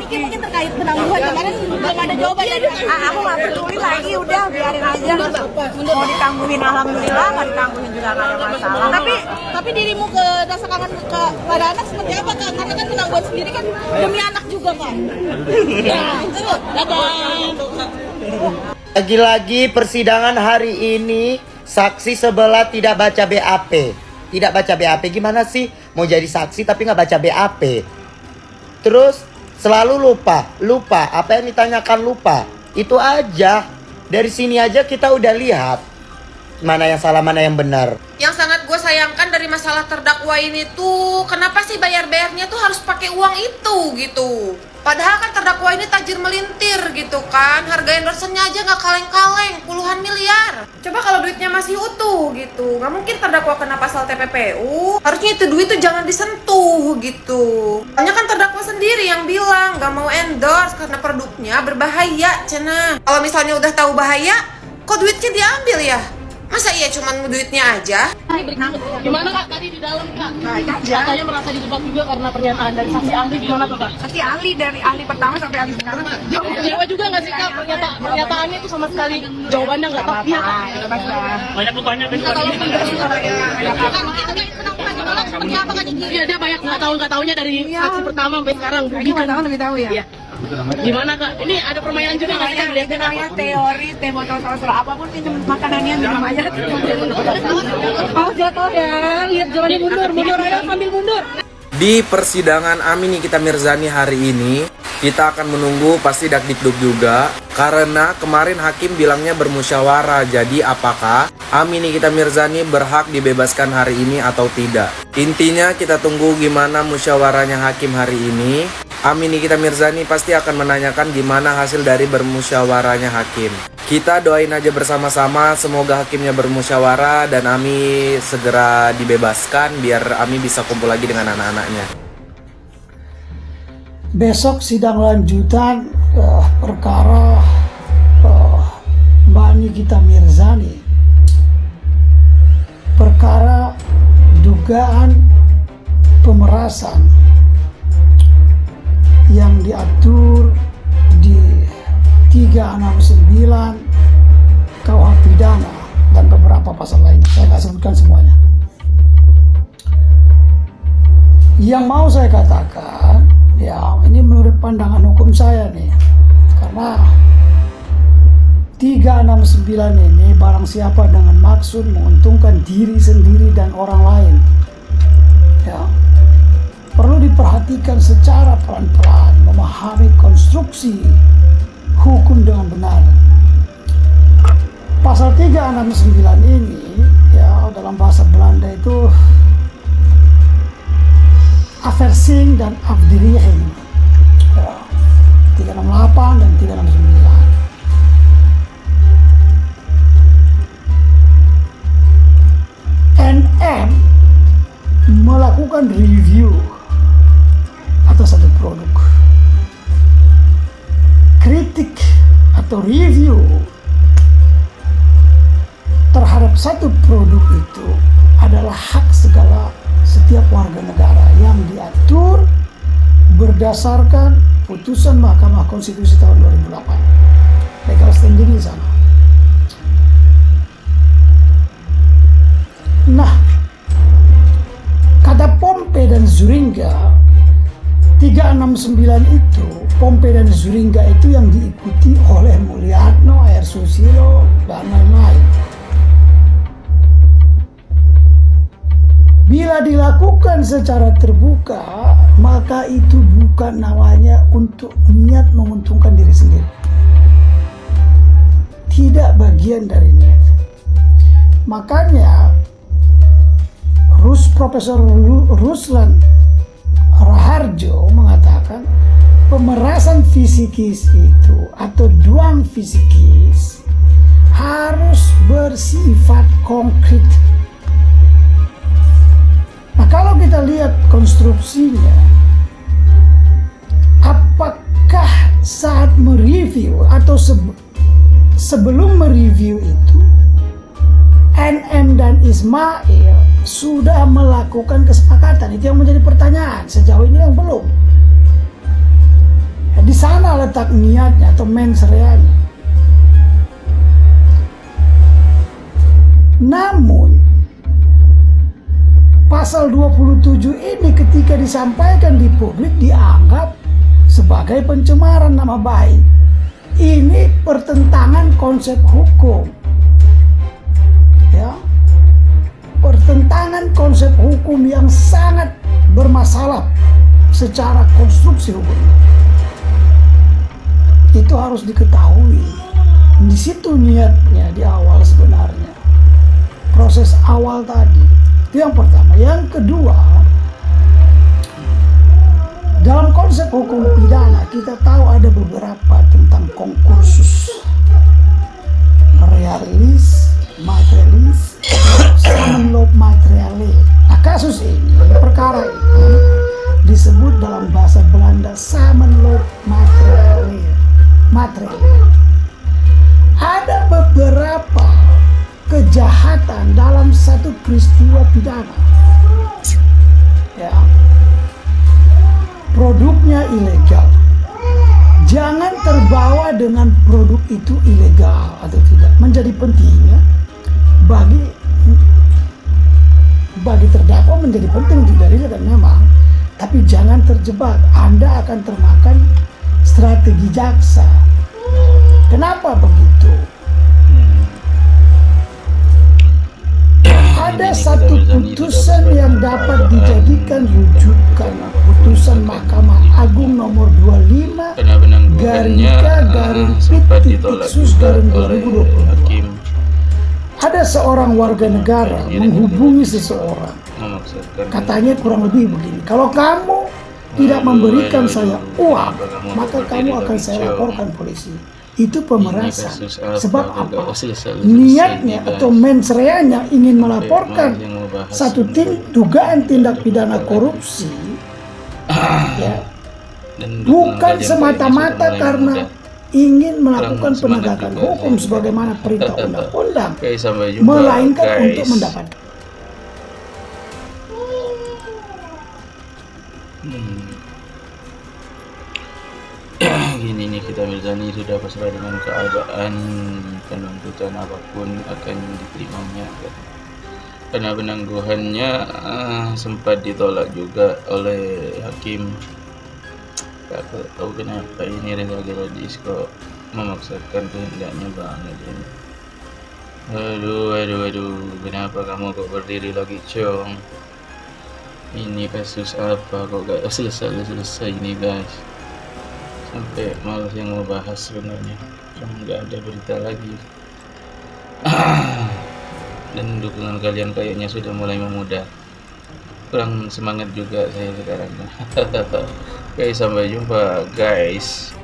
mikir mungkin terkait penangguhan kemarin belum ada jawaban dari Aku nggak peduli lagi, udah biarin aja. Mau ditangguhin alhamdulillah, nggak ditangguhin juga nggak ada masalah. tapi dirimu ke rasa kangen pada anak seperti apa Kak? Karena kan penangguhan sendiri kan demi anak juga kan. Ya, itu dadah. Lagi-lagi persidangan hari ini saksi sebelah tidak baca BAP. Tidak baca BAP gimana sih? Mau jadi saksi tapi nggak baca BAP. Terus selalu lupa apa yang ditanyakan lupa. Itu aja. Dari sini aja kita udah lihat mana yang salah mana yang benar. Yang sangat gue sayangkan dari masalah terdakwa ini tuh, kenapa sih bayarnya tuh harus pakai uang itu gitu. Padahal kan terdakwa ini tajir melintir gitu kan. Harga endorse-nya aja nggak kaleng-kaleng, puluhan miliar. Coba kalau duitnya masih utuh gitu, nggak mungkin terdakwa kena pasal TPPU. Harusnya itu duit tuh jangan disentuh gitu. Soalnya kan terdakwa sendiri yang bilang nggak mau endorse karena produknya berbahaya, cenah. Kalau misalnya udah tahu bahaya, kok duitnya diambil ya? Masa iya cuman duitnya aja? Gimana Kak tadi di dalam Kak? Katanya merasa dijebak juga karena pernyataan dari saksi ahli, gimana tuh Kak? Saksi ahli dari ahli pertama sampai ahli sekarang. Kecewa juga nggak sih Kak pernyataannya itu sama sekali jawabannya nggak tepat? Banyak lupanya kan. Iya dia banyak nggak taunya dari saksi pertama sampai sekarang. Ini nggak tahu lebih tahu ya. Iya. Gimana Kak? Ini ada permainan juga nggak sih Kak? Itu namanya teori, teh botol sosro apapun pinjam makanannya namanya. Oh jatuh ya, lihat jalannya mundur ayo ambil mundur. Di persidangan Ami Nikita Mirzani hari ini, kita akan menunggu pasti dakdikduk juga. Karena kemarin hakim bilangnya bermusyawarah, jadi apakah Ami Nikita Mirzani berhak dibebaskan hari ini atau tidak? Intinya kita tunggu gimana musyawarahnya hakim hari ini. Ami Nikita Mirzani pasti akan menanyakan gimana hasil dari bermusyawarahnya hakim. Kita doain aja bersama-sama semoga hakimnya bermusyawarah dan Ami segera dibebaskan biar Ami bisa kumpul lagi dengan anak-anaknya. Besok sidang lanjutan perkara Mbak Nikita Mirzani. Perkara dugaan pemerasan yang diatur di 369 KUH pidana dan beberapa pasal lainnya. Saya nggak sebutkan semuanya. Yang mau saya katakan, ya ini menurut pandangan hukum saya nih, karena 369 ini barang siapa dengan maksud menguntungkan diri sendiri dan orang lain, ya perlu diperhatikan secara pelan-pelan, memahami konstruksi hukum dengan benar. Pasal 369 ini, ya dalam bahasa Belanda itu Afversing dan Afderiching, ya, 368 dan 369. NM melakukan review atas satu produk. Kritik atau review terhadap satu produk itu adalah hak setiap warga negara yang diatur berdasarkan putusan Mahkamah Konstitusi tahun 2008. Legal standing di sana. Nah, kata Pompe dan Zuringa 369 itu, Pompe dan Zuringa itu yang diikuti oleh Mulyatno, Air Susilo, dan lain-lain. Bila dilakukan secara terbuka, maka itu bukan namanya untuk niat menguntungkan diri sendiri. Tidak bagian dari niat. Makanya, Profesor Ruslan Raharjo mengatakan pemerasan fisikis itu atau duang fisikis harus bersifat konkret. Nah, kalau kita lihat konstruksinya, apakah saat mereview atau sebelum mereview itu NM dan Ismail sudah melakukan kesepakatan? Itu yang menjadi pertanyaan. Sejauh ini yang belum. sana letak niatnya atau mens reanya. Namun pasal 27 ini ketika disampaikan di publik dianggap sebagai pencemaran nama baik. Ini pertentangan konsep hukum. Ya. Pertentangan konsep hukum yang sangat bermasalah secara konstruksi hukum. Itu harus diketahui. Di situ niatnya di awal sebenarnya. Proses awal tadi. Itu yang pertama. Yang kedua, dalam konsep hukum pidana kita tahu ada beberapa tentang konkursus, realis, materialis, summon law materiale. Nah, kasus ini, perkara ini disebut dalam bahasa Belanda summon law materiale. Ada beberapa kejahatan dalam satu peristiwa pidana. Ya. Produknya ilegal. Jangan terbawa dengan produk itu ilegal atau tidak. Menjadi penting ya. Bagi terdakwa menjadi penting tidak dan memang. Tapi jangan terjebak. Anda akan termakan strategi jaksa. Kenapa begitu? Ada satu putusan yang dapat dijadikan rujukan, putusan Mahkamah Agung nomor 25 /Pit-Sus/2020. Ada seorang warga negara menghubungi seseorang. Katanya kurang lebih begini, kalau kamu tidak memberikan saya uang, maka kamu akan saya laporkan polisi. Itu pemerasan. Sebab apa? Niatnya atau mens reanya ingin melaporkan satu dugaan tindak pidana korupsi, ya, bukan semata-mata karena ingin melakukan penegakan hukum sebagaimana perintah undang-undang, melainkan untuk mendapatkan. Gini nih, kita Mirzani sudah pasrah dengan keadaan, penuntutan apapun akan diterimanya kan? Karena penangguhannya sempat ditolak juga oleh hakim. Tak tahu kenapa ini Reza Geradis kok memaksakan kehendaknya banget ini. Aduh, kenapa kamu kok berdiri lagi, Cong? Ini kasus apa kok gak selesai ini, guys? Sampai malas yang mau bahas sebenarnya, karena nggak ada berita lagi. Dan dukungan kalian kayaknya sudah mulai memudar. Kurang semangat juga saya sekarang. Oke, sampai jumpa guys.